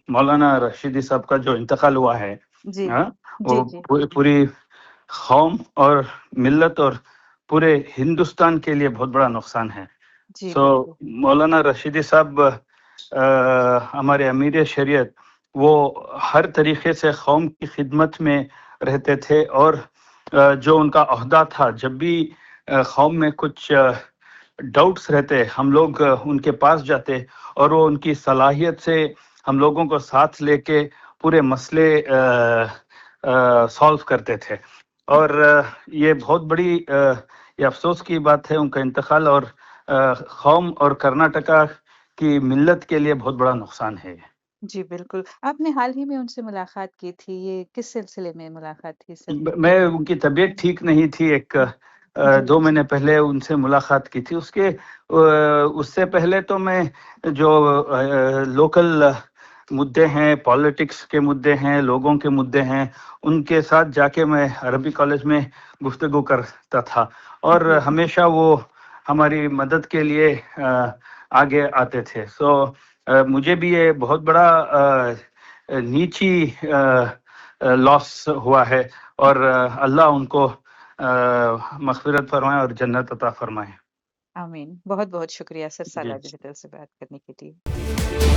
مولانا رشیدی صاحب کا جو انتقال ہوا ہے، جی ہاں، جی وہ جی پوری قوم اور ملت اور پورے ہندوستان کے لیے بہت بڑا نقصان ہے۔ جی سو بالکل مولانا رشیدی صاحب ہمارے امیر شریعت، وہ ہر طریقے سے قوم کی خدمت میں رہتے تھے، اور جو ان کا عہدہ تھا، جب بھی قوم میں کچھ ڈاؤٹس رہتے، ہم لوگ ان کے پاس جاتے، اور وہ ان کی صلاحیت سے ہم لوگوں کو ساتھ لے کے پورے مسئلے سالو کرتے تھے۔ اور یہ بہت بڑی یہ افسوس کی بات ہے ان کا انتقال، اور قوم اور کرناٹکا کی ملت کے لیے بہت بڑا نقصان ہے۔ جی بالکل، آپ نے حال ہی میں ان سے ملاقات کی تھی، یہ کس سلسلے میں ملاقات تھی سر؟ میں ان کی طبیعت ٹھیک نہیں تھی، ایک جی 2 مہینے پہلے ان سے ملاقات کی تھی۔ اس سے پہلے تو میں جو لوکل مدعے ہیں، پالیٹکس کے مدعے ہیں، لوگوں کے مدعے ہیں، ان کے ساتھ جا کے میں عربی کالج میں گفتگو کرتا تھا، اور جی ہمیشہ وہ ہماری مدد کے لیے آگے آتے تھے۔ سو مجھے بھی یہ بہت بڑا نیچی لاس ہوا ہے، اور اللہ ان کو مغفرت فرمائے اور جنت عطا فرمائے۔ آمین۔ بہت بہت شکریہ سر، جی سالہ ڈیجیٹل سے بات کرنے کے لیے۔